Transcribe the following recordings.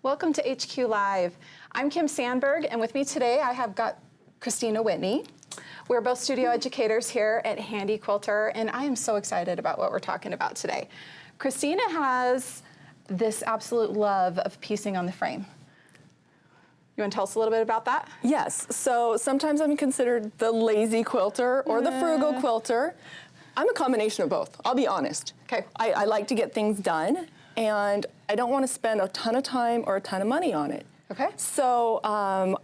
Welcome to HQ Live. I'm Kim Sandberg, and with me today I have got Kristina Whitney. We're both studio educators here at Handi Quilter, and I am so excited about what we're talking about today. Kristina has this absolute love of piecing on the frame. You want to tell us a little bit about that? Yes, so sometimes I'm considered the lazy quilter or the frugal quilter. I'm a combination of both, I'll be honest. Okay. I like to get things done, and I don't want to spend a ton of time or a ton of money on it. Okay. So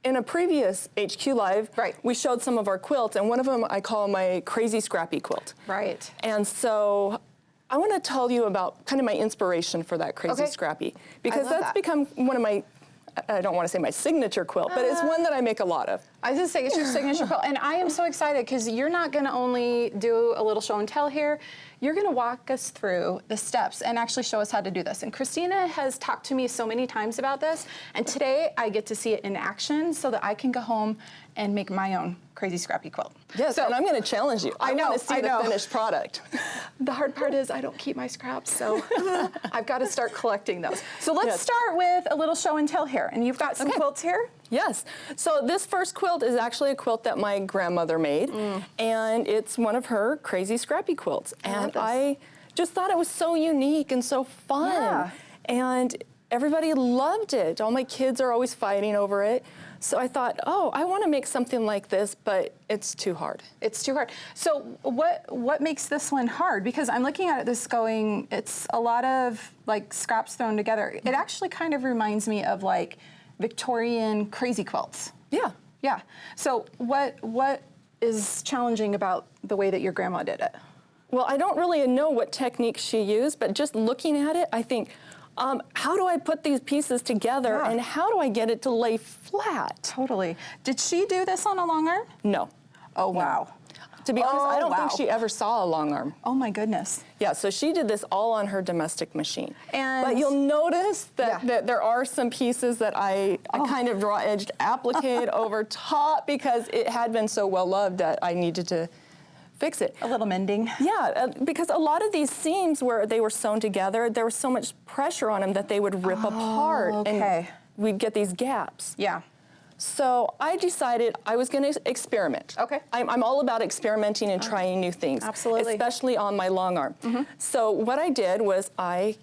in a previous HQ Live, we showed some of our quilts, and one of them I call my crazy Scrappy quilt. Right. And so I want to tell you about kind of my inspiration for that crazy Scrappy, because that's become one of my, I don't want to say my signature quilt, but it's one that I make a lot of. I was just saying, it's your signature quilt, and I am so excited because you're not going to only do a little show and tell here. You're going to walk us through the steps and actually show us how to do this. And Kristina has talked to me so many times about this, and today I get to see it in action so that I can go home and make my own crazy Scrappy quilt. Yes, so, and I'm going to challenge you. I want to see the finished product. The hard part is I don't keep my scraps, so I've got to start collecting those. So let's start with a little show and tell here. And you've got some quilts here? Yes. So this first quilt is actually a quilt that my grandmother made, and it's one of her crazy Scrappy quilts. And I just thought it was so unique and so fun. Yeah. And everybody loved it. All my kids are always fighting over it. So I thought, oh, I want to make something like this, but it's too hard. It's too hard. So what makes this one hard? Because I'm looking at this going, it's a lot of like scraps thrown together. It actually kind of reminds me of like Victorian crazy quilts. Yeah. Yeah. So what is challenging about the way that your grandma did it? Well, I don't really know what technique she used, but just looking at it, I think, how do I put these pieces together and how do I get it to lay flat? Totally. Did she do this on a long arm? No. Oh, wow. To be honest, I don't think she ever saw a long arm. Oh my goodness. Yeah, so she did this all on her domestic machine. And but you'll notice that there are some pieces that I kind of raw-edged applique over top because it had been so well loved that I needed to fix it. A little mending. Yeah, because a lot of these seams where they were sewn together, there was so much pressure on them that they would rip apart and we'd get these gaps. Yeah. So I decided I was going to experiment. Okay. I'm all about experimenting and trying new things. Absolutely. Especially on my long arm. So what I did was I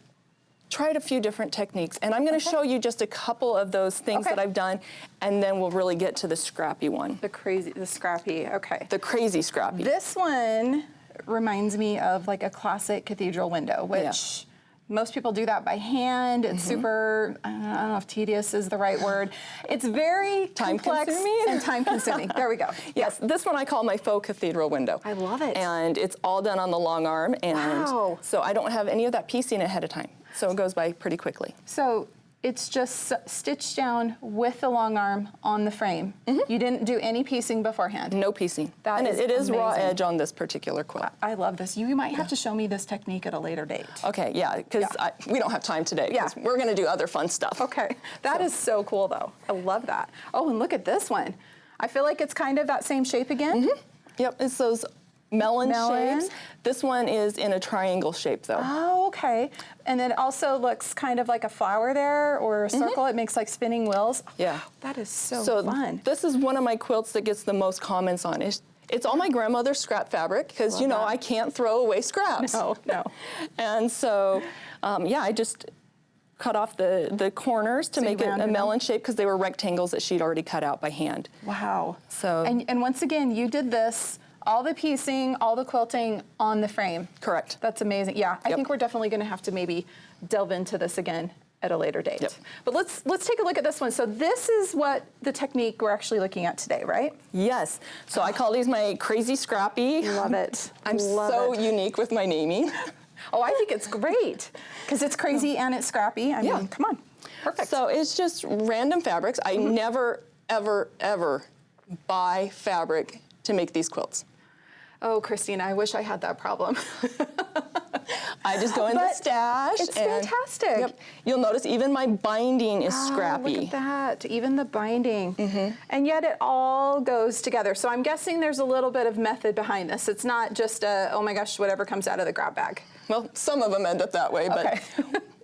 tried a few different techniques, and I'm going to show you just a couple of those things that I've done, and then we'll really get to the Scrappy one. The Scrappy, okay. The crazy Scrappy. This one reminds me of like a classic cathedral window, which most people do that by hand. It's super, I don't know if tedious is the right word. It's very complex and time-consuming. There we go. Yes, this one I call my faux cathedral window. I love it. And it's all done on the long arm, and so I don't have any of that piecing ahead of time. So it goes by pretty quickly. So it's just stitched down with the long arm on the frame. You didn't do any piecing beforehand? No piecing. That is it is raw edge on this particular quilt. I love this. You might have to show me this technique at a later date. Okay, yeah, because we don't have time today. We're going to do other fun stuff. Okay, that is so cool though. I love that. Oh, and look at this one. I feel like it's kind of that same shape again. Yep, it's those melon shapes. This one is in a triangle shape though. Oh, okay. And then it also looks kind of like a flower there or a circle. It makes like spinning wheels. Yeah. That is so fun. This is one of my quilts that gets the most comments on. It's all my grandmother's scrap fabric because, you know, I can't throw away scraps. No. And so, yeah, I just cut off the corners to make it a melon shape because they were rectangles that she'd already cut out by hand. Wow. So. And once again, you did this, all the piecing, all the quilting on the frame. Correct. That's amazing. Yeah, I think we're definitely going to have to maybe delve into this again at a later date. But let's take a look at this one. So this is what the technique we're actually looking at today, right? Yes. So I call these my crazy Scrappy. Love it. I'm so unique with my naming. Oh, I think it's great because it's crazy and it's scrappy. I mean, come on. Perfect. So it's just random fabrics. I never, ever, ever buy fabric to make these quilts. Oh, Kristina, I wish I had that problem. I just go in the stash. It's fantastic. You'll notice even my binding is scrappy. Look at that, even the binding. And yet it all goes together. So I'm guessing there's a little bit of method behind this. It's not just a, oh my gosh, whatever comes out of the grab bag. Well, some of them end up that way, but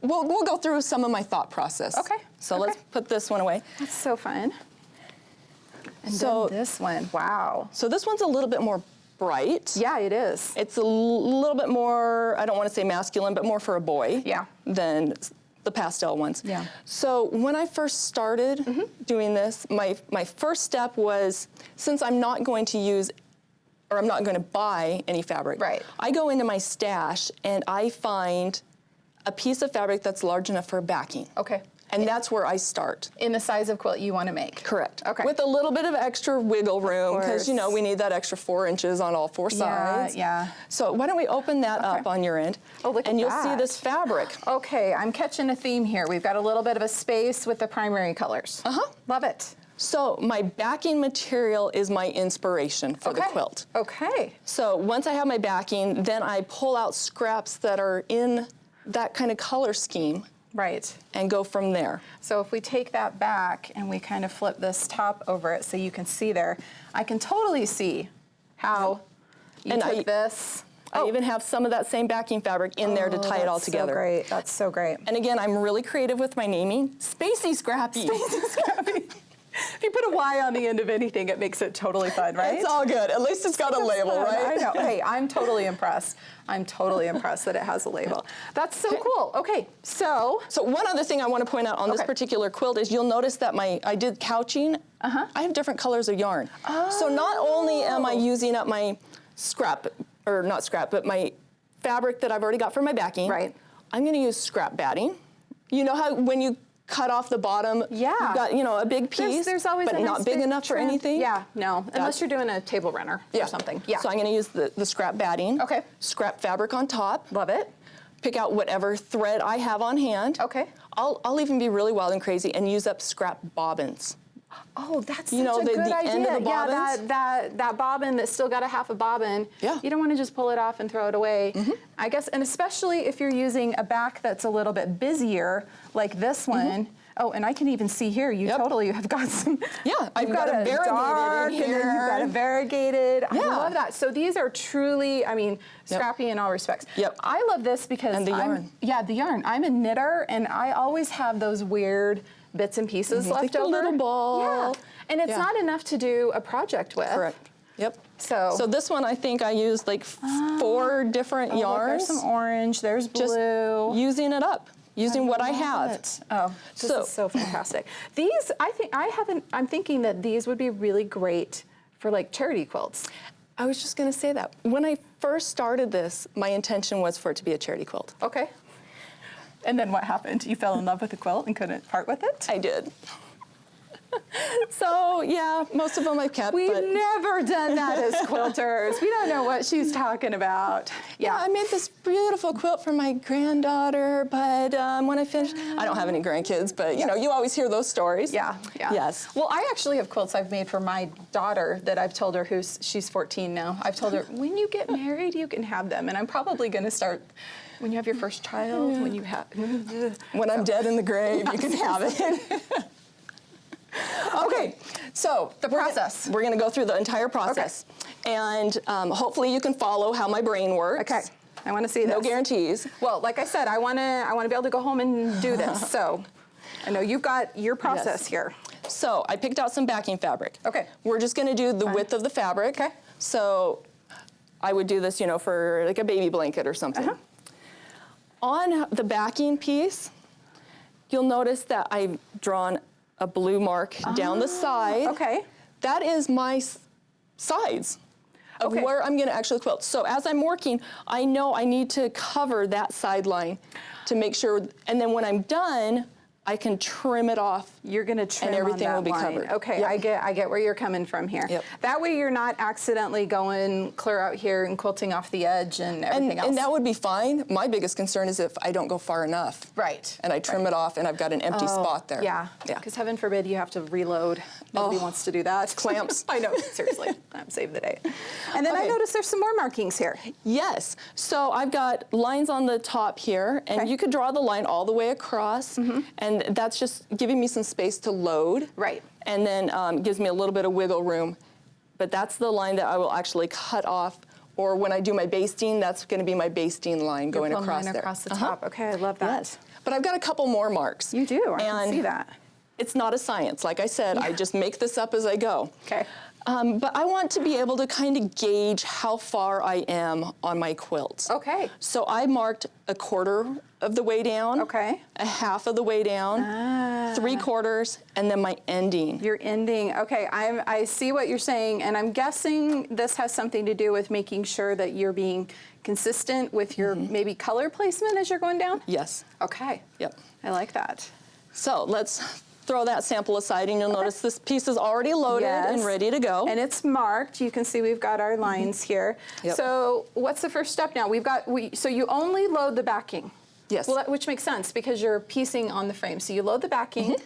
we'll go through some of my thought process. Okay. So let's put this one away. That's so fun. And So then this one, wow. So this one's a little bit more bright. Yeah, it is. It's a little bit more, I don't want to say masculine, but more for a boy than the pastel ones. Yeah. So when I first started doing this, my first step was, since I'm not going to use, or I'm not going to buy any fabric, I go into my stash and I find a piece of fabric that's large enough for a backing. Okay. And that's where I start. In the size of quilt you want to make. Correct. Okay. With a little bit of extra wiggle room, because you know we need that extra 4 inches on all 4 sides. Yeah. So why don't we open that up on your end? Oh, look at and you'll that. see this fabric. Okay, I'm catching a theme here. We've got a little bit of a space with the primary colors. Love it. So my backing material is my inspiration for the quilt. Okay. So once I have my backing, then I pull out scraps that are in that kind of color scheme. Right. And go from there. So if we take that back and we kind of flip this top over it so you can see there, I can totally see how you took this. I even have some of that same backing fabric in there to tie it all together. That's so great. That's so great. And again, I'm really creative with my naming. Spacey Scrappy. Spacey Scrappy. If you put a Y on the end of anything, it makes it totally fun, right? It's all good. At least it's got a label, right? I know. Hey, I'm totally impressed. I'm totally impressed that it has a label. That's so cool. Okay, so one other thing I want to point out on this particular quilt is you'll notice that I did couching. I have different colors of yarn. So not only am I using up my scrap, or not scrap, but my fabric that I've already got for my backing. Right. I'm going to use scrap batting. You know how when you cut off the bottom, you've got, you know, a big piece, there's always but a nice not big enough for anything? Yeah, no, unless you're doing a table runner or something. Yeah. So I'm going to use the scrap batting. Okay. Scrap fabric on top. Love it. Pick out whatever thread I have on hand. Okay. I'll even be really wild and crazy and use up scrap bobbins. Oh, that's such a good idea. End of the bobbins? Yeah, that bobbin that's still got a half a bobbin. Yeah. You don't want to just pull it off and throw it away. I guess, and especially if you're using a back that's a little bit busier, like this one. Oh, and I can even see here, you totally have got some. Yeah, I've got a variegated dark, in here. And then you've got a variegated. Yeah. I love that. So these are truly, I mean, scrappy in all respects. I love this because and the yarn. Yeah, the yarn. I'm a knitter, and I always have those weird bits and pieces left like over. a little ball. Yeah. And it's not enough to do a project with. Correct. Yep. So this one, I think I used like 4 different yarns. Look, there's some orange, there's blue. Just using it up. Using what I have. Oh, this is so fantastic. These, I'm thinking that these would be really great for like charity quilts. I was just gonna say that. When I first started this, my intention was for it to be a charity quilt. Okay. And then what happened? You fell in love with the quilt and couldn't part with it? I did. So yeah, most of them I've kept. We've but never done that as quilters. We don't know what she's talking about. Yeah, I made this beautiful quilt for my granddaughter, but when I finished, I don't have any grandkids, but you know, you always hear those stories. Yeah. Yes. Well, I actually have quilts I've made for my daughter that I've told her, she's 14 now. I've told her, when you get married, you can have them. And I'm probably going to start when you have your first child, when you have... When I'm dead in the grave, you can have it. Okay, so the process. We're going to go through the entire process. Okay. And hopefully you can follow how my brain works. Okay, I want to see this. No guarantees. Well, like I said, I want to be able to go home and do this. So I know you've got your process here. So I picked out some backing fabric. Okay. We're just going to do the width of the fabric. Okay. So I would do this, you know, for like a baby blanket or something. On the backing piece, you'll notice that I've drawn a blue mark down the side. Okay. That is my sides of where I'm going to actually quilt. So as I'm working, I know I need to cover that side line to make sure, and then when I'm done, I can trim it off. You're going to trim and everything on that will be line. covered. Okay, yep. I get where you're coming from here. Yep. That way you're not accidentally going clear out here and quilting off the edge and everything else. And that would be fine. My biggest concern is if I don't go far enough. Right. And I trim it off and I've got an empty spot there. Yeah. Because heaven forbid you have to reload. Nobody wants to do that. Clamps. I know, seriously. Save the day. And then I noticed there's some more markings here. Yes. So I've got lines on the top here, and you could draw the line all the way across, and that's just giving me some space to load. Right. And then gives me a little bit of wiggle room. But that's the line that I will actually cut off or when I do my basting, that's going to be my basting line going across there. Across the top. Okay, I love that. Yes. But I've got a couple more marks. You do, I can see that. It's not a science. Like I said, I just make this up as I go. Okay. But I want to be able to kind of gauge how far I am on my quilts. Okay. So I marked a quarter of the way down, a half of the way down, 3/4, and then my ending. Your ending. Okay, I see what you're saying, and I'm guessing this has something to do with making sure that you're being consistent with your maybe color placement as you're going down? Yes. Okay. Yep. I like that. So let's throw that sample aside, and you'll notice this piece is already loaded and ready to go. And it's marked. You can see we've got our lines here. Yep. So what's the first step now? So you only load the backing. Yes. Well, which makes sense because you're piecing on the frame. So you load the backing.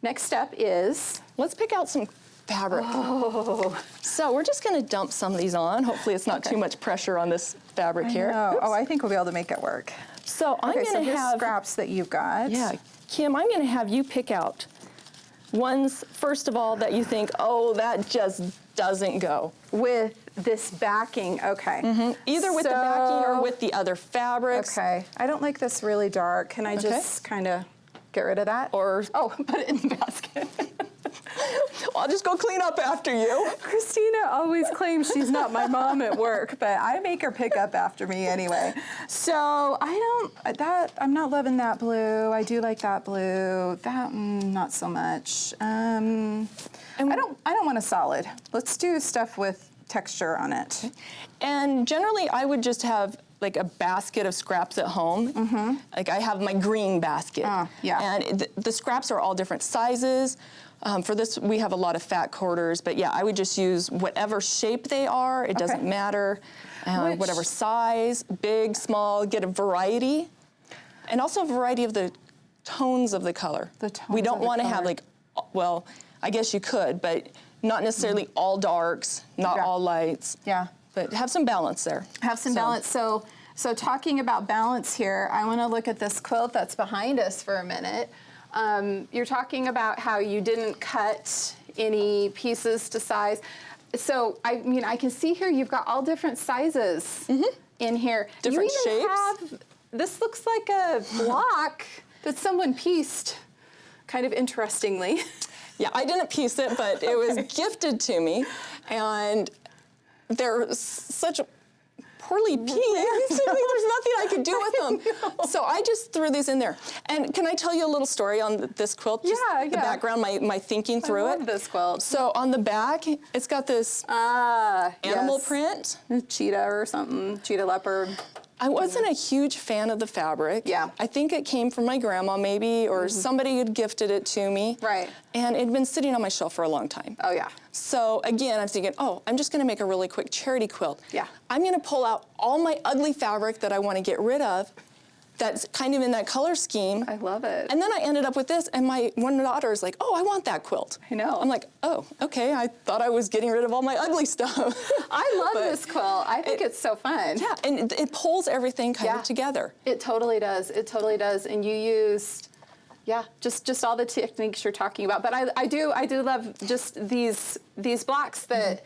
Next step is? Let's pick out some fabric. Oh. So we're just going to dump some of these on. Hopefully it's not too much pressure on this fabric here. Oh, I think we'll be able to make it work. So I'm going to have scraps that you've got. Yeah, Kim, I'm going to have you pick out ones, first of all, that you think, oh, that just doesn't go. With this backing, okay. Either with the backing or with the other fabrics. Okay, I don't like this really dark. Can I just kind of get rid of that? Or, put it in the basket. I'll just go clean up after you. Kristina always claims she's not my mom at work, but I make her pick up after me anyway. So I'm not loving that blue. I do like that blue. That, not so much. I don't want a solid. Let's do stuff with texture on it. And generally I would just have like a basket of scraps at home. Like I have my green basket. And the scraps are all different sizes. For this, we have a lot of fat quarters, but yeah, I would just use whatever shape they are. It doesn't matter. Whatever size, big, small, get a variety. And also a variety of the tones of the color. We don't want to have like, well, I guess you could, but not necessarily all darks, not all lights. Yeah. But have some balance there. Have some balance. So talking about balance here, I want to look at this quilt that's behind us for a minute. You're talking about how you didn't cut any pieces to size. So, I mean, I can see here you've got all different sizes in here. Different shapes. This looks like a block that someone pieced, kind of interestingly. Yeah, I didn't piece it, but it was gifted to me. And they're such poorly pieced. There's nothing I could do with them. So I just threw these in there. And can I tell you a little story on this quilt? Just the background, my thinking through it. I love this quilt. So on the back, it's got this animal print. Cheetah or something, cheetah leopard. I wasn't a huge fan of the fabric. Yeah. I think it came from my grandma maybe, or somebody had gifted it to me. Right. And it had been sitting on my shelf for a long time. Oh, yeah. So again, I'm thinking, oh, I'm just gonna make a really quick charity quilt. Yeah. I'm gonna pull out all my ugly fabric that I wanna get rid of, that's kind of in that color scheme. I love it. And then I ended up with this, and my one daughter is like, oh, I want that quilt. I know. I'm like, oh, okay, I thought I was getting rid of all my ugly stuff. I love this quilt. I think it's so fun. Yeah, and it pulls everything kind of together. It totally does. It totally does. And you used, just all the techniques you're talking about. But I do love just these blocks that.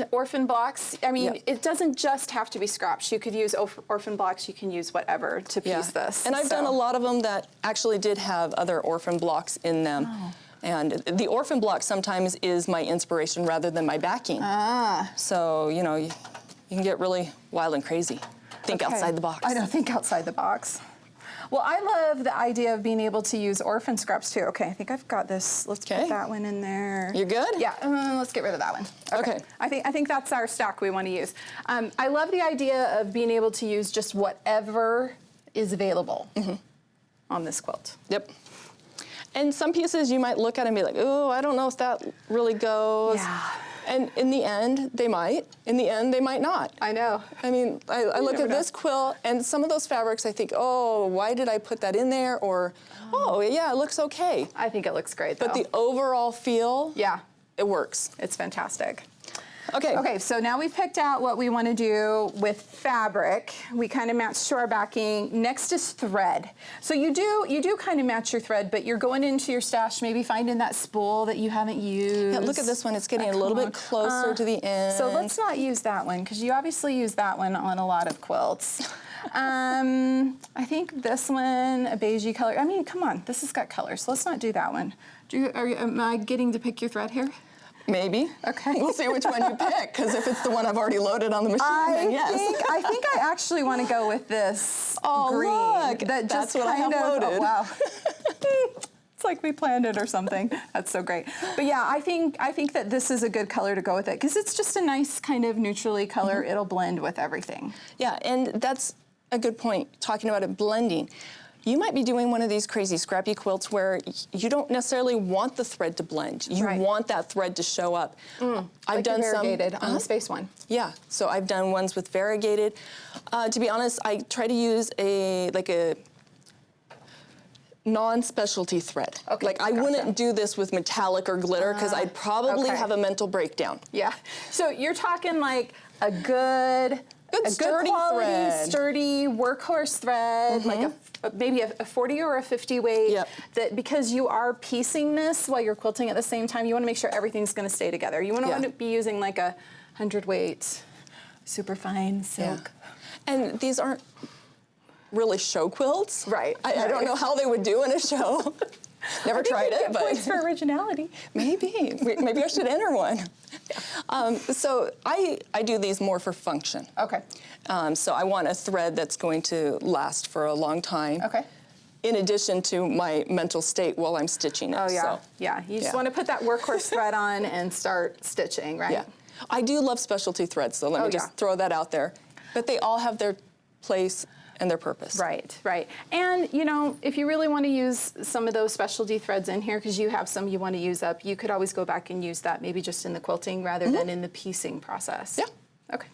Orphan blocks, I mean, it doesn't just have to be scraps. You could use orphan blocks, you can use whatever to piece this. And I've done a lot of them that actually did have other orphan blocks in them. Oh. And the orphan block sometimes is my inspiration rather than my backing. So, you know, you can get really wild and crazy. Think outside the box. I know, think outside the box. Well, I love the idea of being able to use orphan scraps too. Okay, I think I've got this. Let's put that one in there. You're good? Yeah, let's get rid of that one. Okay. I think that's our stack we want to use. I love the idea of being able to use just whatever is available on this quilt. Yep. And some pieces you might look at and be like, oh, I don't know if that really goes. Yeah. And in the end, they might. In the end, they might not. I know. I mean, I look at this quilt, and some of those fabrics, I think, oh, why did I put that in there? Or, oh, yeah, it looks okay. I think it looks great, though. But the overall feel, yeah, it works. It's fantastic. Okay. Okay, so now we've picked out what we want to do with fabric. We kind of matched to our backing. Next is thread. So you do kind of match your thread, but you're going into your stash, maybe finding that spool that you haven't used. Yeah, look at this one. It's getting a little bit closer to the end. So let's not use that one, because you obviously use that one on a lot of quilts. I think this one, a beigey color. I mean, come on, this has got color, so let's not do that one. Am I getting to pick your thread here? Maybe. Okay. We'll see which one you pick, because if it's the one I've already loaded on the machine, then yes. I think I actually want to go with this green. Look, that's just what I have loaded. Oh, wow. It's like we planned it or something. That's so great. But yeah, I think that this is a good color to go with it, because it's just a nice kind of neutrally color. It'll blend with everything. Yeah, and that's a good point, talking about it blending. You might be doing one of these crazy scrappy quilts where you don't necessarily want the thread to blend. You want that thread to show up. I've done some variegated on the space one. Yeah, so I've done ones with variegated. To be honest, I try to use a non-specialty thread. Okay, like I wouldn't do this with metallic or glitter, because I'd probably have a mental breakdown. Yeah. So you're talking like a good sturdy quality, thread. Sturdy workhorse thread, like maybe a 40 or a 50 weight. Yep. That because you are piecing this while you're quilting at the same time, you want to make sure everything's going to stay together. You want to be using like a 100 weight, super fine silk. Yeah. And these aren't really show quilts. Right. I don't know how they would do in a show. Never tried it, but points for originality. Maybe I should enter one. So I do these more for function. Okay. So I want a thread that's going to last for a long time. Okay. In addition to my mental state while I'm stitching it. Oh yeah, so, yeah. You just want to put that workhorse thread on and start stitching, right? Yeah. I do love specialty threads, so let me just throw that out there. But they all have their place and their purpose. Right, right. And, you know, if you really want to use some of those specialty threads in here, because you have some you want to use up, you could always go back and use that maybe just in the quilting rather than in the piecing process. Yeah. Okay.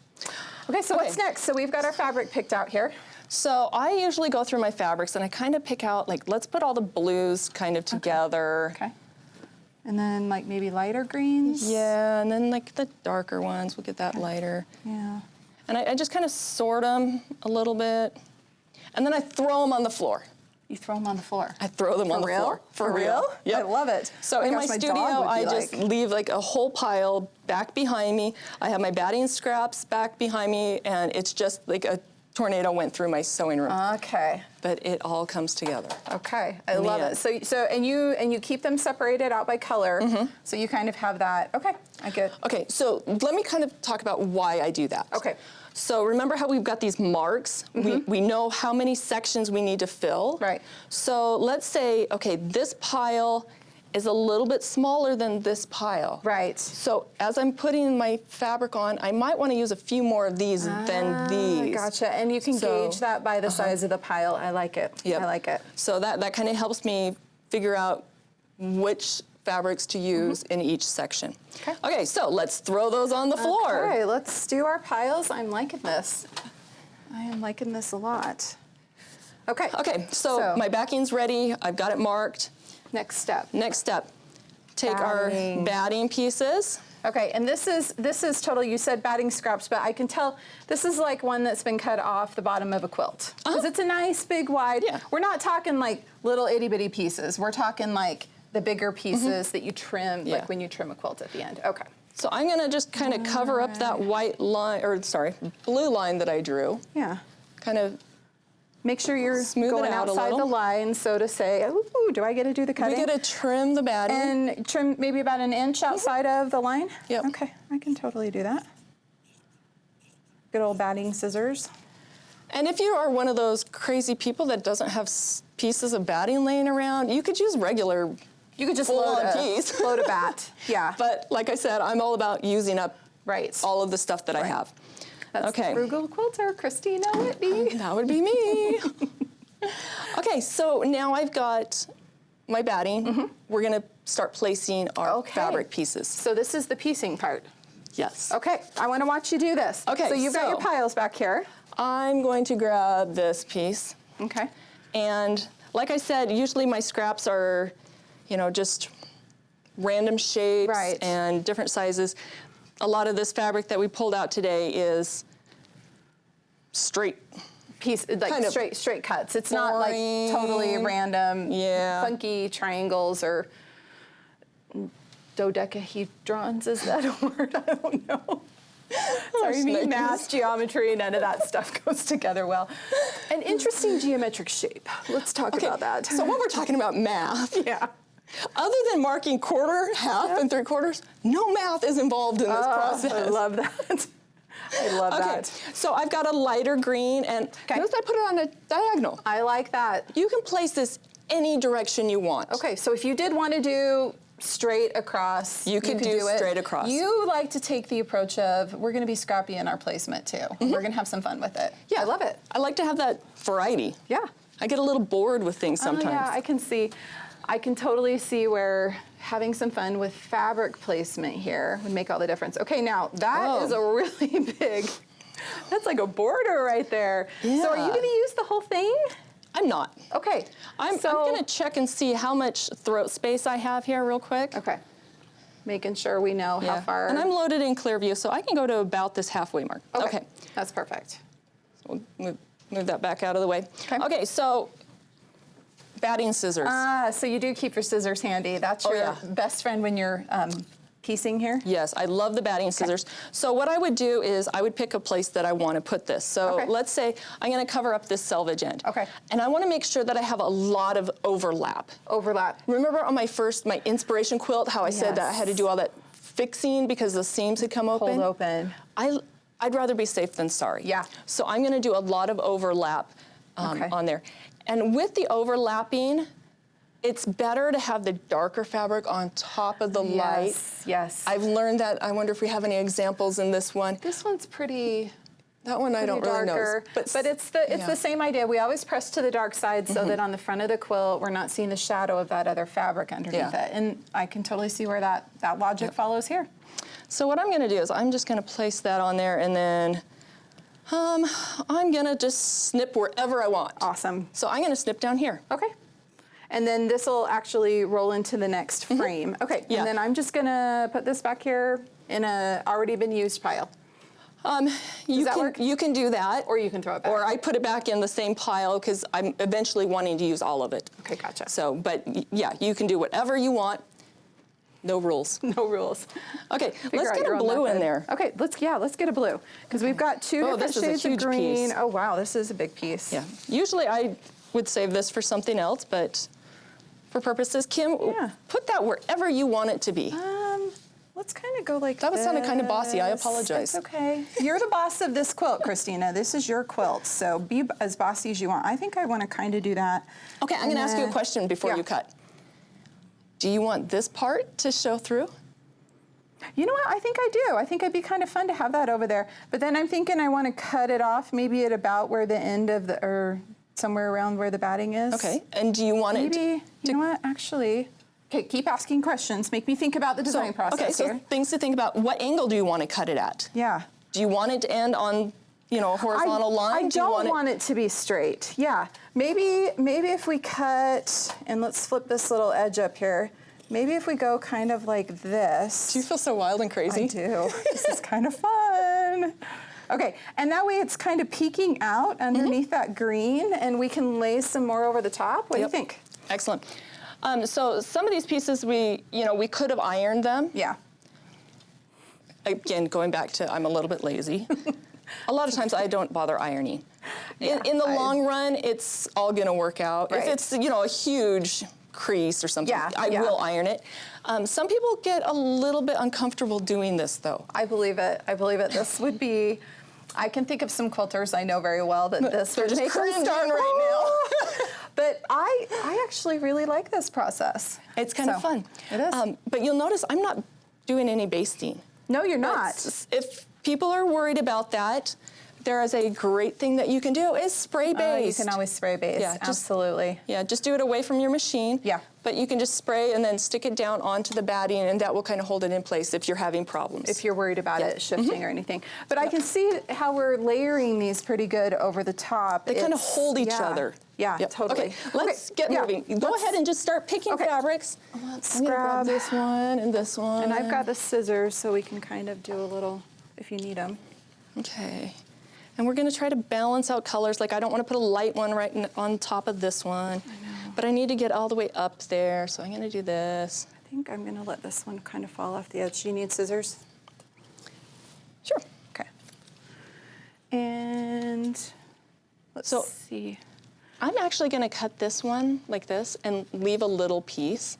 Okay, so what's next? So we've got our fabric picked out here. So I usually go through my fabrics and I kind of pick out, like, let's put all the blues kind of together. Okay. And then, like, maybe lighter greens? Yeah, and then, like, the darker ones, we'll get that lighter. Yeah. And I just kind of sort them a little bit. And then I throw them on the floor. You throw them on the floor? I throw them on the floor. For real? Yep. I love it. So in my studio, I just leave like a whole pile back behind me. I have my batting scraps back behind me, and it's just like a tornado went through my sewing room. Okay. But it all comes together. Okay, I love it. So and you keep them separated out by color. So you kind of have that. Okay, I get. Okay, so let me kind of talk about why I do that. Okay. So remember how we've got these marks? We know how many sections we need to fill. Right. So let's say, okay, this pile is a little bit smaller than this pile. Right. So as I'm putting my fabric on, I might want to use a few more of these than these. Gotcha, and you can gauge that by the size of the pile. I like it. Yep. I like it. So that kind of helps me figure out which fabrics to use in each section. Okay. Okay, so let's throw those on the floor. Okay, let's do our piles. I'm liking this. I am liking this a lot. Okay. Okay, so my backing's ready. I've got it marked. Next step. Next step. Take our batting pieces. Okay, and this is total, you said batting scraps, but I can tell this is like one that's been cut off the bottom of a quilt. Because it's a nice, big, wide. Yeah. We're not talking like little itty bitty pieces. We're talking like the bigger pieces that you trim, like when you trim a quilt at the end. Okay. So I'm gonna just kind of cover up that white line, or sorry, blue line that I drew. Yeah. Kind of make sure you're going outside the line, so to say. Ooh, do I get to do the cutting? We get to trim the batting. And trim maybe about an inch outside of the line? Yep. Okay, I can totally do that. Good old batting scissors. And if you are one of those crazy people that doesn't have pieces of batting laying around, you could use regular. You could just load a bat. Yeah. But like I said, I'm all about using up all of the stuff that I have. That's Frugal Quilter, Kristina Whitney. That would be me. Okay, so now I've got my batting. We're gonna start placing our fabric pieces. So this is the piecing part. Yes. Okay, I wanna watch you do this. Okay, so you've got your piles back here. I'm going to grab this piece. Okay. And like I said, usually my scraps are, you know, just random shapes and different sizes. a lot of this fabric that we pulled out today is straight. Like kind of straight cuts. It's boring. Not like totally random, funky triangles or dodecahedrons. Is that a word? I don't know. Sorry, me, math, geometry, none of that stuff goes together well. An interesting geometric shape. Let's talk about that. So when we're talking about math, other than marking quarter, half, and 3/4, no math is involved in this process. I love that. I love that. So I've got a lighter green, and notice I put it on a diagonal. I like that. You can place this any direction you want. Okay, so if you did want to do straight across, you could do straight across. You like to take the approach of, we're going to be scrappy in our placement too. We're going to have some fun with it. Yeah, I love it. I like to have that variety. Yeah. I get a little bored with things sometimes. Yeah, I can totally see where having some fun with fabric placement here would make all the difference. Okay, now that is a really big, that's like a border right there. Yeah. So are you going to use the whole thing? I'm not. Okay. I'm going to check and see how much throat space I have here real quick. Okay. Making sure we know how far. And I'm loaded in clear view, so I can go to about this halfway mark. Okay. That's perfect. So we'll move that back out of the way. Okay, so batting scissors. So you do keep your scissors handy. That's your best friend when you're piecing here? Yes, I love the batting scissors. So what I would do is I would pick a place that I want to put this. So let's say I'm going to cover up this selvage end. Okay. And I want to make sure that I have a lot of overlap. Remember on my inspiration quilt how I said that I had to do all that fixing because the seams had come open? Pulled open. I'd rather be safe than sorry. Yeah. So I'm going to do a lot of overlap on there. And with the overlapping, it's better to have the darker fabric on top of the light. Yes. I've learned that. I wonder if we have any examples in this one. This one's pretty. That one I don't really know. But it's the same idea. We always press to the dark side so that on the front of the quilt we're not seeing the shadow of that other fabric underneath it. And I can totally see where that logic follows here. So what I'm going to do is I'm just going to place that on there, and then I'm going to just snip wherever I want. Awesome. So I'm going to snip down here. Okay. And then this will actually roll into the next frame. Okay, and then I'm just gonna put this back here in a already been used pile. Does that work? You can do that. Or you can throw it back. Or I put it back in the same pile because I'm eventually wanting to use all of it. Okay, gotcha. So, but yeah, you can do whatever you want. No rules. No rules. Okay, let's get a blue in there. Okay, let's get a blue. Because we've got two different shades of green. Piece. Oh wow, this is a big piece. Yeah, usually I would save this for something else, but for purposes, Kim, put that wherever you want it to be. Let's kind of go like that. That sounded kind of bossy. I apologize. It's okay. You're the boss of this quilt, Kristina. This is your quilt, so be as bossy as you want. I think I want to kind of do that. Okay, I'm going to ask you a question before you cut. Do you want this part to show through? You know what? I think I do. I think it'd be kind of fun to have that over there. But then I'm thinking I want to cut it off maybe at about where the end of the, or somewhere around where the batting is. Okay, and do you want it to... You know what, actually, okay, keep asking questions. Make me think about the design process here. Okay, so things to think about. What angle do you want to cut it at? Yeah. Do you want it to end on, a horizontal line? I don't want it to be straight. Yeah, maybe if we cut, and let's flip this little edge up here. Maybe if we go kind of like this. Do you feel so wild and crazy? I do. This is kind of fun. Okay, and that way it's kind of peeking out underneath that green, and we can lay some more over the top. What do you think? Excellent. So some of these pieces we could have ironed them. Yeah. Again, going back to I'm a little bit lazy. A lot of times I don't bother ironing. Yeah, in the long run, it's all going to work out. Right. If it's a huge crease or something, I will iron it. Some people get a little bit uncomfortable doing this, though. I believe it. I believe it. This would be. I can think of some quilters I know very well that this would make them start right now. But I actually really like this process. It's kind of fun. It is. But you'll notice I'm not doing any basting. No, you're not. If people are worried about that, there is a great thing that you can do is spray based. You can always spray based. Yeah, absolutely. Just do it away from your machine. Yeah. But you can just spray and then stick it down onto the batting, and that will kind of hold it in place if you're having problems. If you're worried about it shifting or anything. But I can see how we're layering these pretty good over the top. They kind of hold each other. Yeah, totally. Okay, let's get moving. Go ahead and just start picking fabrics. Let's grab this one and this one. And I've got the scissors so we can kind of do a little, if you need them. Okay. And we're going to try to balance out colors. Like I don't want to put a light one right on top of this one. But I need to get all the way up there, so I'm going to do this. I think I'm going to let this one kind of fall off the edge. Do you need scissors? Sure. Okay. And let's see. I'm actually going to cut this one like this and leave a little piece.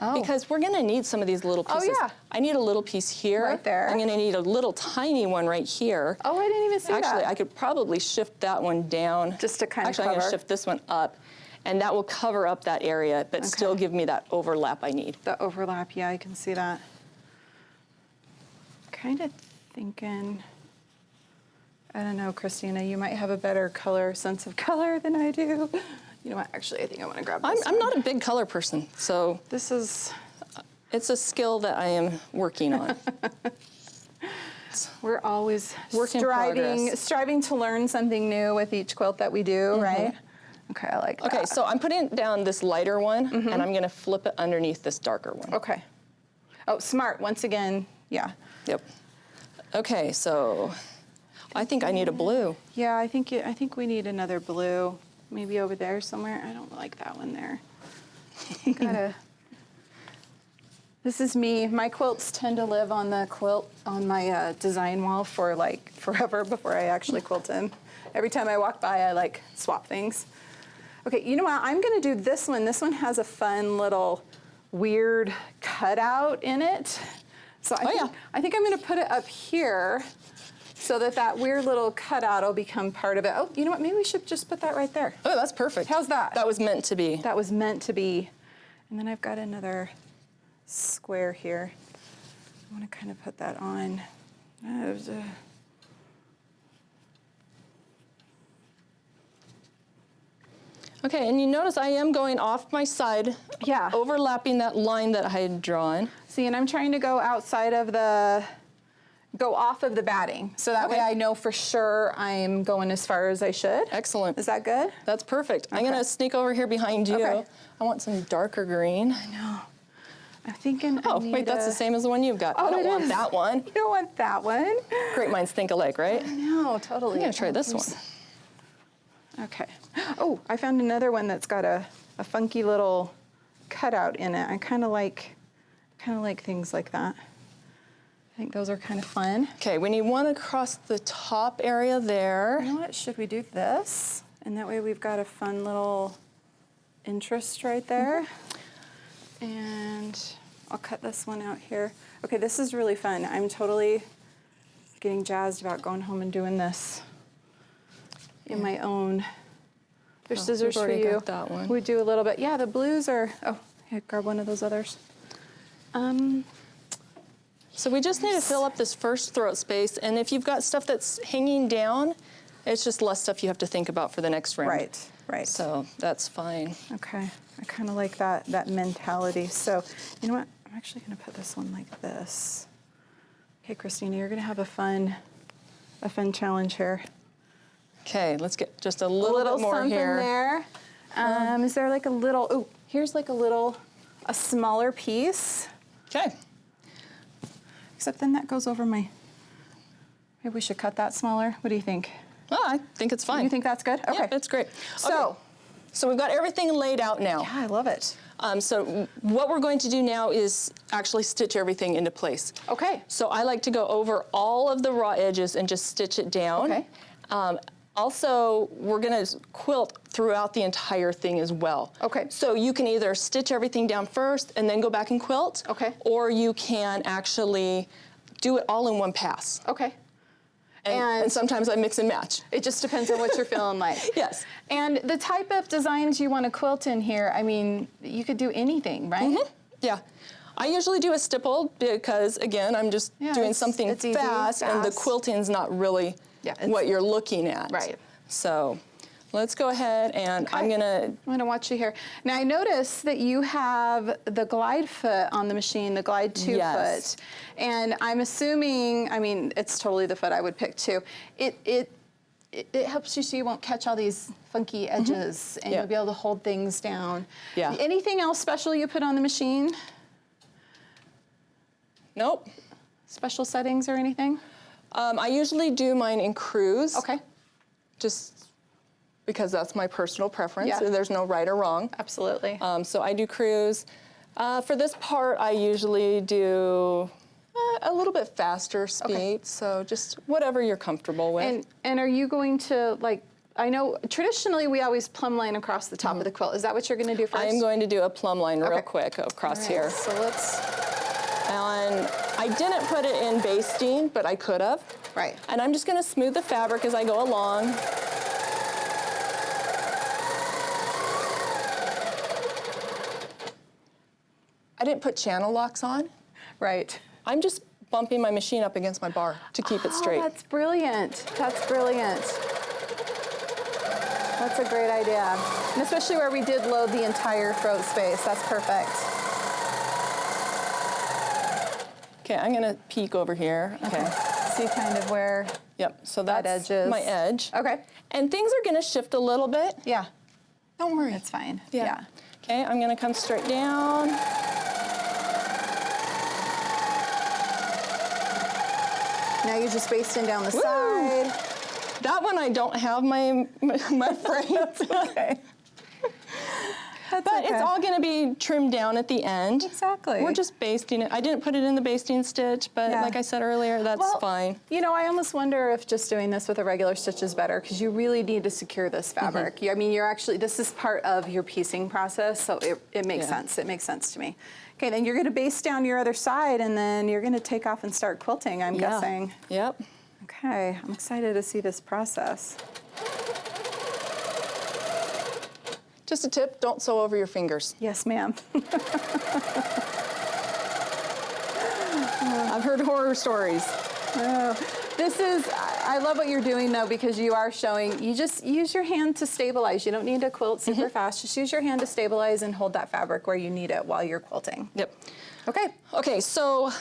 Oh. Because we're going to need some of these little pieces. Oh, yeah. I need a little piece here. Right there. I'm going to need a little tiny one right here. Oh, I didn't even see that. Actually, I could probably shift that one down. Just to kind of cover. Actually, I'm going to shift this one up. And that will cover up that area, but still give me that overlap I need. The overlap, yeah, I can see that. Kind of thinking, I don't know, Kristina, you might have a better sense of color than I do. You know what, actually, I think I want to grab this I'm not a big color person, so. It's a skill that I am working on. We're always striving to learn something new with each quilt that we do, right? Okay, I like that. Okay, so I'm putting down this lighter one, and I'm going to flip it underneath this darker one. Okay. Oh, smart. Once again, yeah. Yep. Okay, so I think I need a blue. Yeah, I think we need another blue. Maybe over there somewhere. I don't like that one there. This is me. My quilts tend to live on the quilt on my design wall for like forever before I actually quilt them. Every time I walk by, I like swap things. Okay, you know what? I'm going to do this one. This one has a fun little weird cutout in it. So I think I'm going to put it up here so that weird little cutout will become part of it. Oh, you know what? Maybe we should just put that right there. Oh, that's perfect. How's that? That was meant to be. That was meant to be. And then I've got another square here. I want to kind of put that on. Okay, and you notice I am going off my side, overlapping that line that I had drawn. See, and I'm trying to go outside of go off of the batting, so that way I know for sure I'm going as far as I should. Excellent. Is that good? That's perfect. Okay. I'm gonna sneak over here behind you. Okay. I want some darker green. I know. I'm thinking wait, that's the same as the one you've got. I don't want that one. You don't want that one. Great minds think alike, right? I know, totally. I'm gonna try this one. Okay. Oh, I found another one that's got a funky little cutout in it. I kind of like things like that. I think those are kind of fun. Okay, we need one across the top area there. You know what? Should we do this? And that way we've got a fun little interest right there. And I'll cut this one out here. Okay, this is really fun. I'm totally getting jazzed about going home and doing this in my own. There's scissors for you. Got that one. We do a little bit. Yeah, the blues are, here, grab one of those others. So we just need to fill up this first throat space, and if you've got stuff that's hanging down, it's just less stuff you have to think about for the next round. Right, right. So that's fine. Okay, I kind of like that mentality. So, you know what? I'm actually going to put this one like this. Okay, Kristina, you're going to have a fun challenge here. Okay, let's get just a little bit more something here. There. Is there like a little? Oh, here's like a smaller piece. Okay. Except then that goes over my. Maybe we should cut that smaller. What do you think? Oh, I think it's fine. You think that's good? Okay, yeah, that's great. So we've got everything laid out now. Yeah, I love it. So what we're going to do now is actually stitch everything into place. Okay. So I like to go over all of the raw edges and just stitch it down. Okay. Also, we're going to quilt throughout the entire thing as well. Okay. So you can either stitch everything down first and then go back and quilt. Okay. Or you can actually do it all in one pass. Okay. And sometimes I mix and match. It just depends on what you're feeling like. Yes. And the type of designs you want to quilt in here, I mean, you could do anything, right? Mm-hmm. Yeah. I usually do a stipple because, again, I'm just doing something fast, and the quilting's not really what you're looking at. Right. So let's go ahead and I'm gonna watch you here. Now I notice that you have the glide foot on the machine, the glide 2 foot. And I'm assuming, I mean, it's totally the foot I would pick too. It helps you so you won't catch all these funky edges and you'll be able to hold things down. Yeah. Anything else special you put on the machine? Nope. Special settings or anything? I usually do mine in cruise. Okay. Just because that's my personal preference. Yeah. There's no right or wrong. Absolutely. So I do cruise. For this part, I usually do a little bit faster speed, so just whatever you're comfortable with. And are you going to, like, I know traditionally we always plumb line across the top of the quilt. Is that what you're going to do first? I'm going to do a plumb line real quick across here. So let's... And I didn't put it in basting, but I could have. Right. And I'm just going to smooth the fabric as I go along. I didn't put channel locks on. Right. I'm just bumping my machine up against my bar to keep it straight. That's brilliant. That's brilliant. That's a great idea. And especially where we did load the entire throat space. That's perfect. Okay, I'm gonna peek over here. Okay. See kind of where... Yep, so that's edges. my edge. Okay. And things are gonna shift a little bit. Yeah. Don't worry. It's fine. Yeah. Okay, I'm gonna come straight down. Now you're just basting down the side. That one I don't have my frames. Okay. But it's all going to be trimmed down at the end. Exactly. We're just basting it. I didn't put it in the basting stitch, but like I said earlier, that's fine. You know, I almost wonder if just doing this with a regular stitch is better because you really need to secure this fabric. I mean, this is part of your piecing process, so it makes sense. It makes sense to me. Okay, then you're going to baste down your other side, and then you're going to take off and start quilting, I'm guessing. Yep. Okay, I'm excited to see this process. Just a tip, don't sew over your fingers. Yes, ma'am. I've heard horror stories. I love what you're doing though, because you are showing, you just use your hand to stabilize. You don't need to quilt super fast. Just use your hand to stabilize and hold that fabric where you need it while you're quilting. Yep. Okay. Okay, so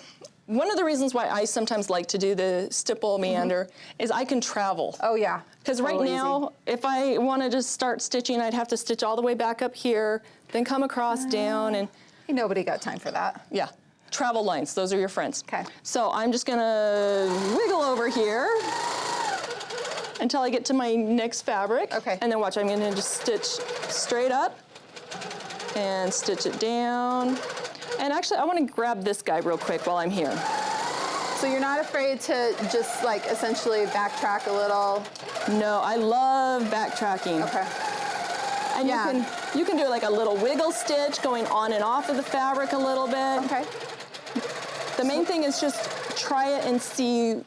one of the reasons why I sometimes like to do the stipple meander is I can travel. Oh yeah. Because right now, if I wanted to start stitching, I'd have to stitch all the way back up here, then come across down and... Nobody got time for that. Yeah. Travel lines, those are your friends. Okay. So I'm just gonna wiggle over here until I get to my next fabric. Okay. And then watch, I'm gonna just stitch straight up and stitch it down. And actually, I wanna grab this guy real quick while I'm here. So you're not afraid to just like essentially backtrack a little? No, I love backtracking. Okay. And you can do like a little wiggle stitch going on and off of the fabric a little bit. Okay. The main thing is just try it and see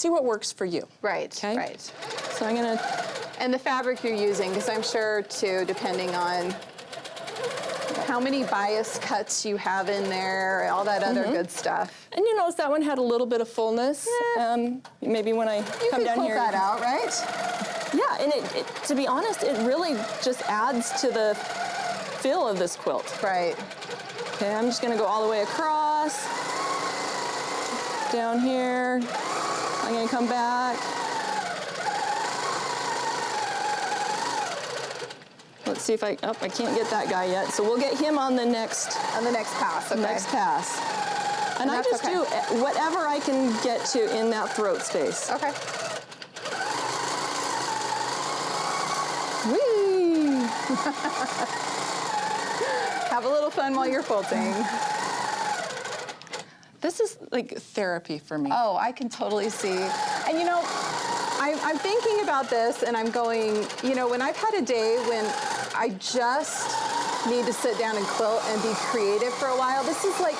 what works for you. Right, okay? right. So I'm gonna... And the fabric you're using, because I'm sure too, depending on how many bias cuts you have in there, all that other good stuff. And you notice that one had a little bit of fullness. Yeah. Maybe when I come down here... You can that out, right? Yeah, and to be honest, it really just adds to the feel of this quilt. Right. Okay, I'm just gonna go all the way across. Down here. I'm gonna come back. Let's see if I can't get that guy yet. So we'll get him on the next pass, okay. Next pass. And I just do whatever I can get to in that throat space. Okay. Whee! Have a little fun while you're quilting. This is like therapy for me. Oh, I can totally see. And you know, I'm thinking about this and I'm going, you know, when I've had a day when I just need to sit down and quilt and be creative for a while, this is like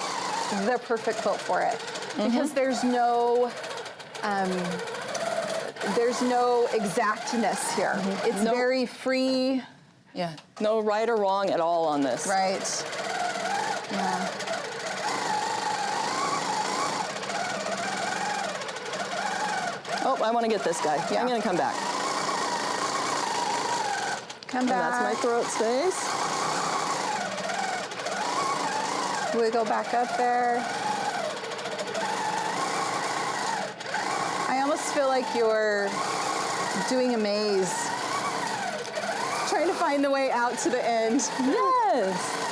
the perfect quilt for it. Because there's no exactness here. It's very free. Yeah, no right or wrong at all on this. Right. Yeah. Oh, nope, I want to get this guy. Yeah. I'm going to come back. Come back. And that's my throat space. Wiggle back up there. I almost feel like you're doing a maze. Trying to find the way out to the end. Yes.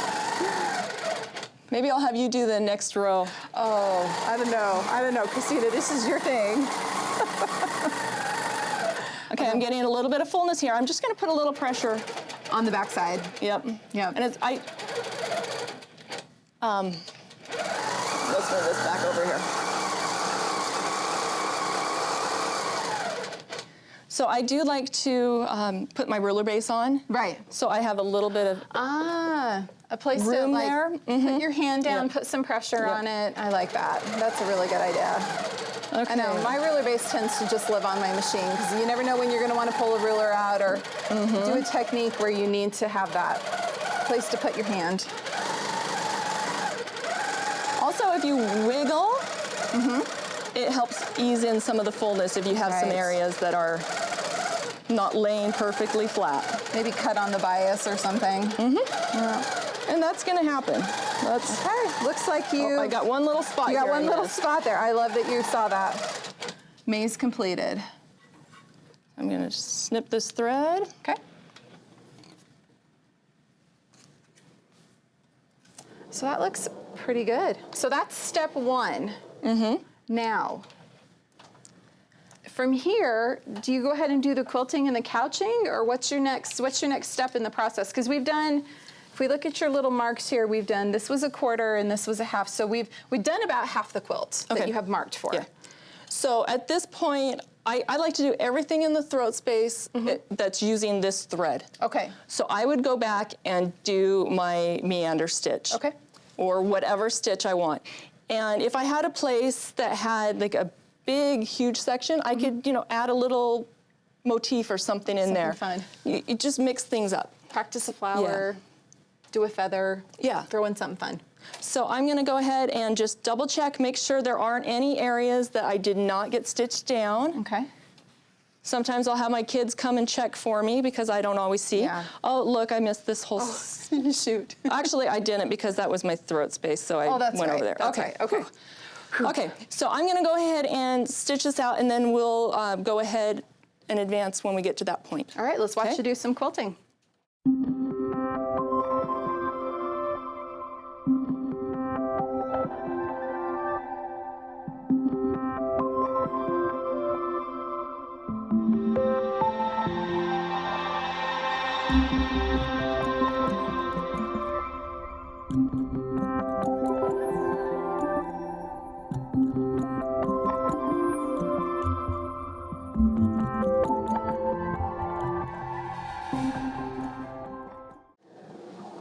Maybe I'll have you do the next row. Oh, I don't know. Kristina, this is your thing. Okay, I'm getting a little bit of fullness here. I'm just going to put a little pressure on the back side. Yep. Yep. And let's move this back over here. So I do like to put my ruler base on. Right. So I have a little bit of a place room to like there. Put your hand down, put some pressure on it. I like that. That's a really good idea. Okay. I know, my ruler base tends to just live on my machine because you never know when you're going to want to pull a ruler out or do a technique where you need to have that place to put your hand. Also, if you wiggle, it helps ease in some of the fullness if you have some areas that are not laying perfectly flat. Maybe cut on the bias or something. Yeah. And that's going to happen. Okay, looks like you... Oh, I got one little spot You here. got one little spot there. I love that you saw that. Maze completed. I'm going to snip this thread. Okay. So that looks pretty good. So that's step one. Now, from here, do you go ahead and do the quilting and the couching, or what's your next step in the process? Because we've done, if we look at your little marks here, we've done, this was a quarter and this was a half. So we've done about half the quilt that you have marked for. Yeah. So at this point, I like to do everything in the throat space that's using this thread. Okay. So I would go back and do my meander stitch. Okay. Or whatever stitch I want. And if I had a place that had like a big, huge section, I could, add a little motif or something in there. Fun. You just mix things up. Practice a flower, do a feather, throw in something fun. So I'm going to go ahead and just double check, make sure there aren't any areas that I did not get stitched down. Okay. Sometimes I'll have my kids come and check for me because I don't always see. Yeah. Oh, look, I missed this whole... Shoot. Actually, I didn't because that was my throat space, so I went over there. That's right. Okay. Okay, so I'm going to go ahead and stitch this out, and then we'll go ahead and advance when we get to that point. All right, let's watch you do some quilting.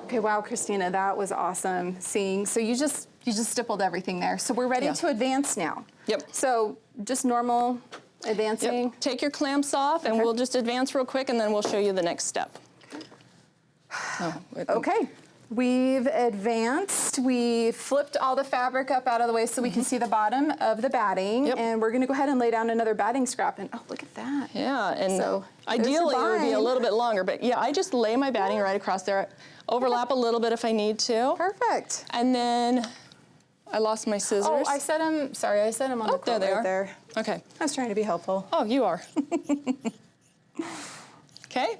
Okay, wow, Kristina, that was awesome seeing. So you just stippled everything there. So we're ready to advance now. Yep. So just normal advancing. Yep. Take your clamps off, and we'll just advance real quick, and then we'll show you the next step. Okay. We've advanced. We flipped all the fabric up out of the way so we can see the bottom of the batting. Yep. And we're going to go ahead and lay down another batting scrap. And oh, look at that. Yeah, and so ideally it would be a little bit longer, but yeah, I just lay my batting right across there. Overlap a little bit if I need to. Perfect. And then I lost my scissors. Oh, I set them, sorry, I set them on the quilt there they right are. there. Okay. I was trying to be helpful. Oh, you are. Okay.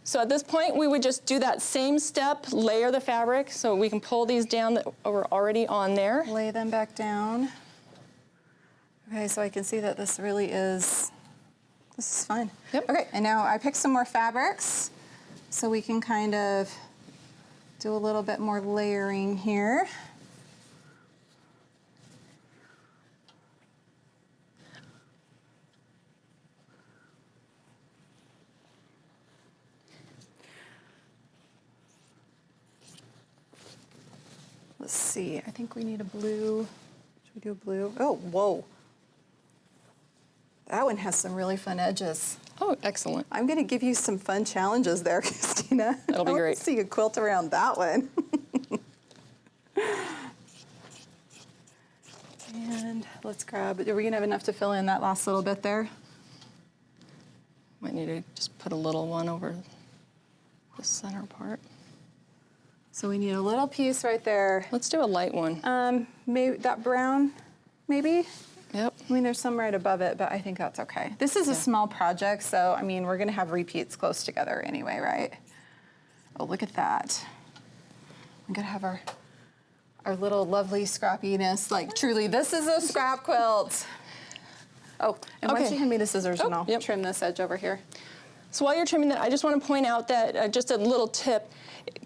So at this point, we would just do that same step, layer the fabric, so we can pull these down that were already on there. Lay them back down. Okay, so I can see that this really is, this is fun. Yep. Okay, and now I picked some more fabrics, so we can kind of do a little bit more layering here. Let's see, I think we need a blue. Should we do a blue? Oh, whoa. That one has some really fun edges. Oh, excellent. I'm going to give you some fun challenges there, Kristina. That'll be great. Let's see you quilt around that one. And let's grab, are we going to have enough to fill in that last little bit there? put a little one over the center part. So we need a little piece right there. Let's do a light one. Maybe that brown, maybe? Yep. I mean, there's some right above it, but I think that's okay. This is a small project, so I mean, we're gonna have repeats close together anyway, right? Oh, look at that. We're gonna have our little lovely scrappiness. Like, truly, this is a scrap quilt. Oh, and why don't you hand me the scissors and I'll trim this edge over here. So while you're trimming that, I just want to point out that just a little tip.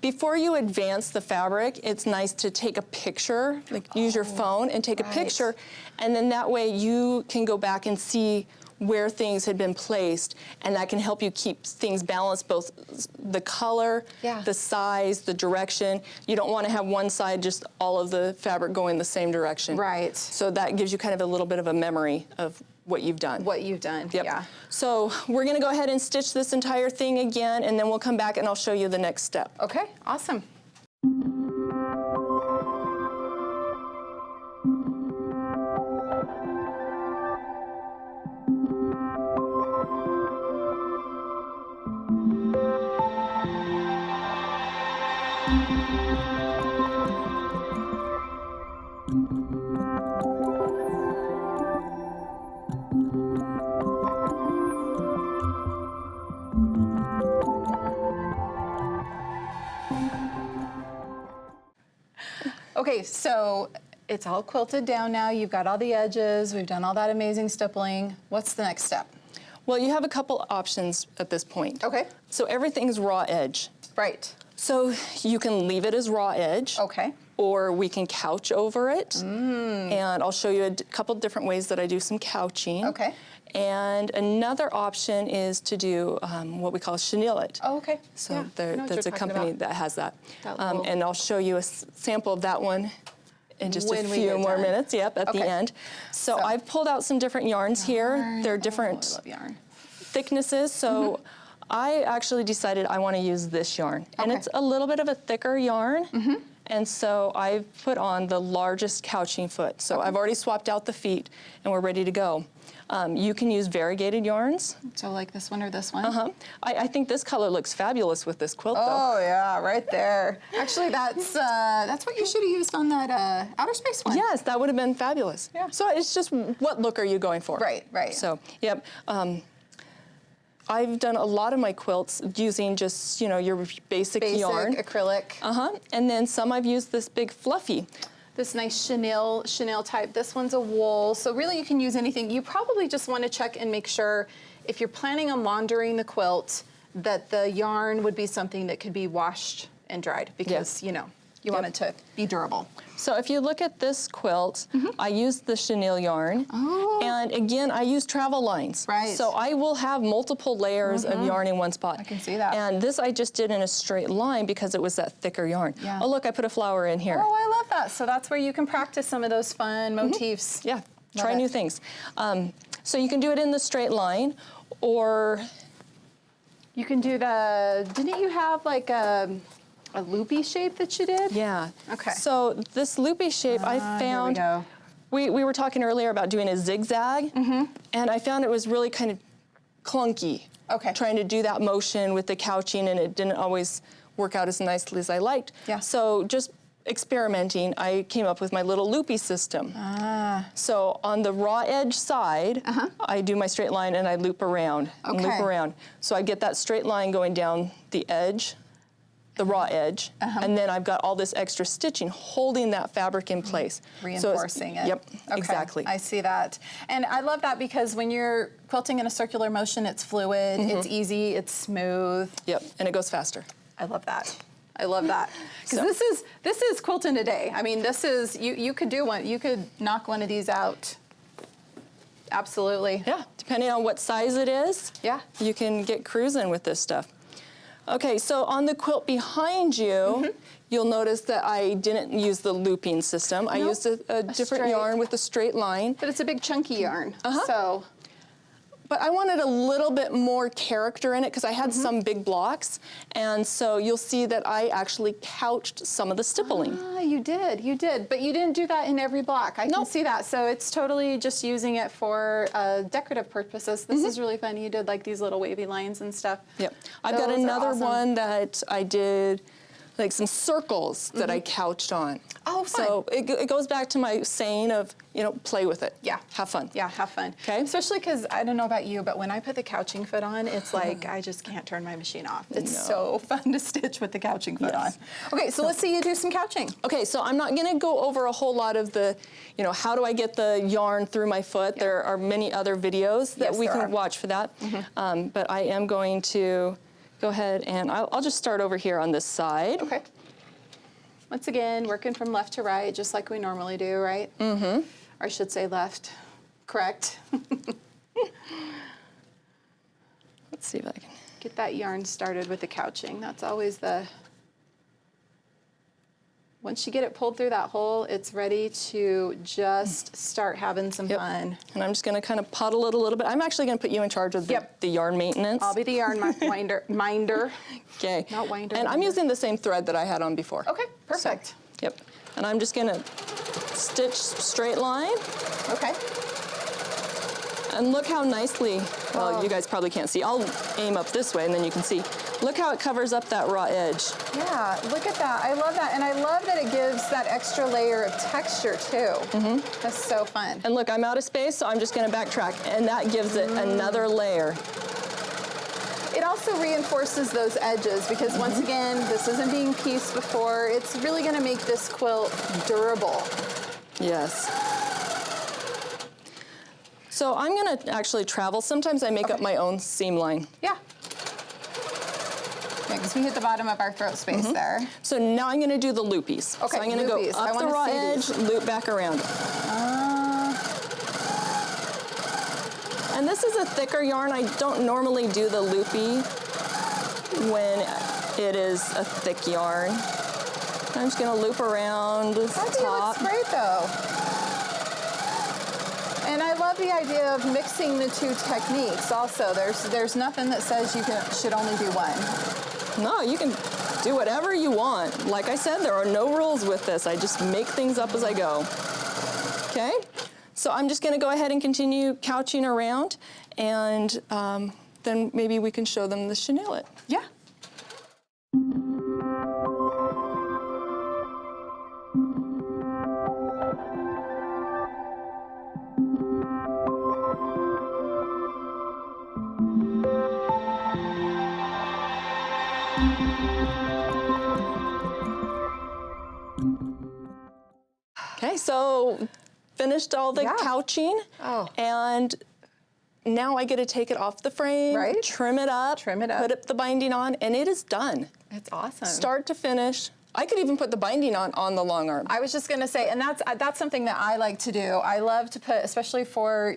Before you advance the fabric, it's nice to take a picture, like use your phone and take a picture, and then that way you can go back and see where things had been placed, and that can help you keep things balanced, both the color, the size, the direction. You don't want to have one side just all of the fabric going the same direction. Right. So that gives you kind of a little bit of a memory of what you've done. What you've done, yeah. So we're gonna go ahead and stitch this entire thing again, and then we'll come back and I'll show you the next step. Okay, awesome. Okay, so it's all quilted down now. You've got all the edges. We've done all that amazing stippling. What's the next step? Well, you have a couple options at this point. Okay. So everything's raw edge. Right. So you can leave it as raw edge. Okay. Or we can couch over it. And I'll show you a couple different ways that I do some couching. Okay. And another option is to do what we call chenille it. Oh, okay. So that's a company that has that. That and I'll show you a sample of that one in just a When we few get more done. minutes, at the end. So I've pulled out some different yarns here. They're different I love yarn. thicknesses. So I actually decided I want to use this yarn. And it's a little bit of a thicker yarn. And so I've put on the largest couching foot. So I've already swapped out the feet and we're ready to go. You can use variegated yarns. So like this one or this one? I think this color looks fabulous with this quilt, though. Oh yeah, right there. Actually, that's what you should have used on that outer space one. Yes, that would have been fabulous. Yeah. So it's just, what look are you going for? Right, right. So, yep. I've done a lot of my quilts using just, your basic yarn. Acrylic. And then some I've used this big fluffy. This nice chenille type. This one's a wool. So really you can use anything. You probably just want to check and make sure if you're planning on laundering the quilt that the yarn would be something that could be washed and dried because, you want it to be durable. So if you look at this quilt, I used the chenille yarn. Oh. And again, I use travel lines. Right. So I will have multiple layers of yarn in one spot. I can see that. And this I just did in a straight line because it was that thicker yarn. Yeah. Oh, look, I put a flower in here. Oh, I love that. So that's where you can practice some of those fun motifs. Yeah, Love try it. new things. So you can do it in the straight line, or you can do didn't you have like a loopy shape that you did? Yeah. Okay. So this loopy shape I found, here we go. We were talking earlier about doing a zigzag, and I found it was really kind of clunky. Okay. Trying to do that motion with the couching, and it didn't always work out as nicely as I liked. Yeah. So just experimenting, I came up with my little loopy system. So on the raw edge side, I do my straight line and I loop around and loop around. So I get that straight line going down the edge, the raw edge, and then I've got all this extra stitching holding that fabric in place. Reinforcing it. Yep, Okay, exactly. I see that. And I love that because when you're quilting in a circular motion, it's fluid, it's easy, it's smooth. Yep, and it goes faster. I love that. I love that. Because this is quilting a day. I mean, this is, you could do one, you could knock one of these out. Absolutely. Yeah, depending on what size it is, Yeah. you can get cruising with this stuff. Okay, so on the quilt behind you, you'll notice that I didn't use the looping system. I used a different straight. yarn with a straight line. But it's a big chunky yarn. So but I wanted a little bit more character in it because I had some big blocks. And so you'll see that I actually couched some of the stippling. Ah, you did. But you didn't do that in every block. I can see that. So it's totally just using it for decorative purposes. This is really fun. You did like these little wavy lines and stuff. Yep. I've got another one that I did like some circles that I couched on. Oh, fun. So it goes back to my saying of, you know, play with it. Yeah. Have fun. Yeah, have fun. Okay. Especially because, I don't know about you, but when I put the couching foot on, it's like I just can't turn my machine off. It's so fun to stitch with the couching foot on. Okay, so let's see you do some couching. Okay, so I'm not gonna go over a whole lot of the, you know, how do I get the yarn through my foot? There are many other videos that we can watch for that. But I am going to go ahead and I'll just start over here on this side. Okay. Once again, working from left to right, just like we normally do, right? Or I should say left. Correct. Let's see if I can get that yarn started with the couching. That's always the... Once you get it pulled through that hole, it's ready to just start having some fun. And I'm just going to kind of puddle it a little bit. I'm actually going to put you in charge of the yarn maintenance. I'll be the yarn minder. Okay. Not winder. And I'm using the same thread that I had on before. Okay, perfect. So, yep. And I'm just going to stitch straight line. Okay. And look how nicely, well, you guys probably can't see. I'll aim up this way and then you can see. Look how it covers up that raw edge. Yeah, look at that. I love that. And I love that it gives that extra layer of texture too. That's so fun. And look, I'm out of space, so I'm just gonna backtrack. And that gives it another layer. It also reinforces those edges because once again, this isn't being pieced before. It's really gonna make this quilt durable. Yes. So I'm gonna actually travel. Sometimes I make up my own seam line. Yeah. Because we hit the bottom of our throat space there. So now I'm gonna do the loopies. Okay, so I'm gonna go up the raw edge, loop back around. And this is a thicker yarn. I don't normally do the loopy when it is a thick yarn. I'm just gonna loop around the top. I think it looks great though. And I love the idea of mixing the two techniques also. There's nothing that says you should only do one. No, you can do whatever you want. Like I said, there are no rules with this. I just make things up as I go. Okay? So I'm just gonna go ahead and continue couching around and then maybe we can show them the chenillet. Yeah. Okay, so finished all the couching, and now I get to take it off the frame, trim it up, put up the binding on, and it is done. It's awesome. Start to finish. I could even put the binding on the long arm. I was just gonna say, and that's something that I like to do. I love to put, especially for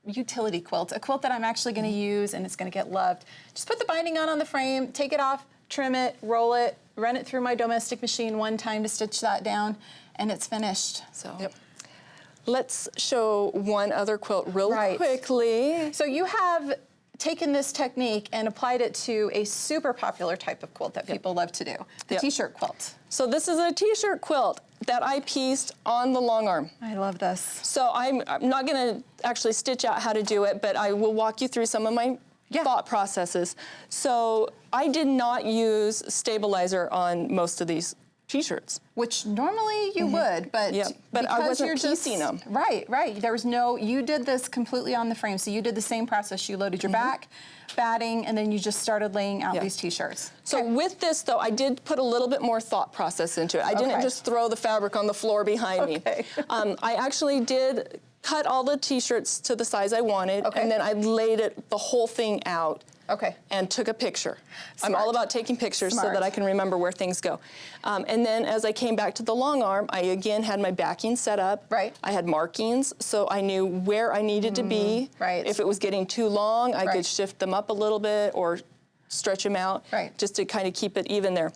utility quilts, a quilt that I'm actually gonna use and it's gonna get loved. Just put the binding on the frame, take it off, trim it, roll it, run it through my domestic machine one time to stitch that down, and it's finished. So. Let's show one other quilt real quickly. So you have taken this technique and applied it to a super popular type of quilt that people love to do, the t-shirt quilt. So this is a t-shirt quilt that I pieced on the long arm. I love this. So I'm not gonna actually stitch out how to do it, but I will walk you through some of my thought processes. So I did not use stabilizer on most of these t-shirts. Which normally you would, but I wasn't piecing them. Right. There was you did this completely on the frame, so you did the same process. You loaded your back, batting, and then you just started laying out these t-shirts. So with this though, I did put a little bit more thought process into it. I didn't just throw the fabric on the floor behind me. I actually did cut all the t-shirts to the size I wanted, and then I laid the whole thing out. And took a picture. I'm all about taking pictures so that I can remember where things go. And then as I came back to the long arm, I again had my backing set up. I had markings, so I knew where I needed to be. If it was getting too long, I could shift them up a little bit or stretch them out just to kind of keep it even there.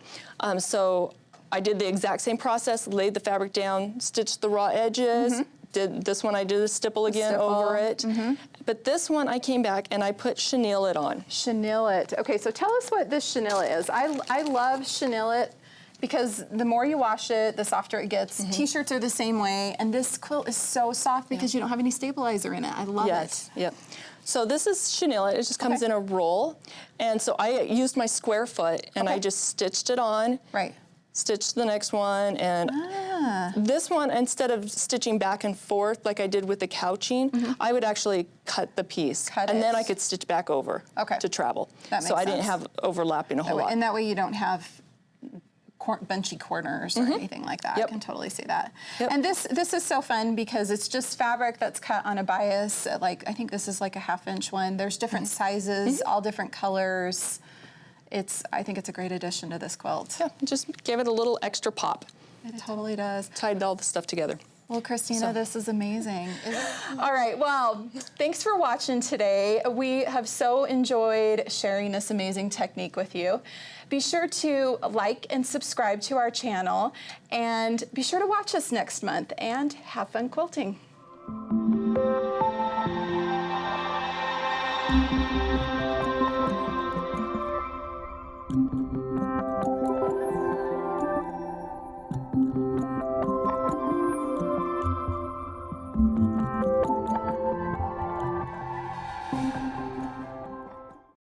So I did the exact same process, laid the fabric down, stitched the raw edges, did this one, I did the stipple again over it, But this one, I came back and I put chenille it on. Chenille it. Okay, so tell us what this chenille is. I love chenille it because the more you wash it, the softer it gets. T-shirts are the same way, and this quilt is so soft because you don't have any stabilizer in it. I love it. Yes, yep. So this is chenille. It just comes in a roll. And so I used my square foot and I just stitched it on. Right. Stitched the next one, and this one, instead of stitching back and forth like I did with the couching, I would actually cut the piece. Then I could stitch back over to travel. That makes so I sense. didn't have overlapping a whole lot. And that way you don't have bunchy corners or anything like that. I can totally see that. And this is so fun because it's just fabric that's cut on a bias. Like, I think this is like a 1/2 inch one. There's different sizes, all different colors. I think it's a great addition to this quilt. Yeah, just give it a little extra pop. It totally does. Tied all the stuff together. Well, Kristina, this is amazing. All right, well, thanks for watching today. We have so enjoyed sharing this amazing technique with you. Be sure to like and subscribe to our channel, and be sure to watch us next month, and have fun quilting.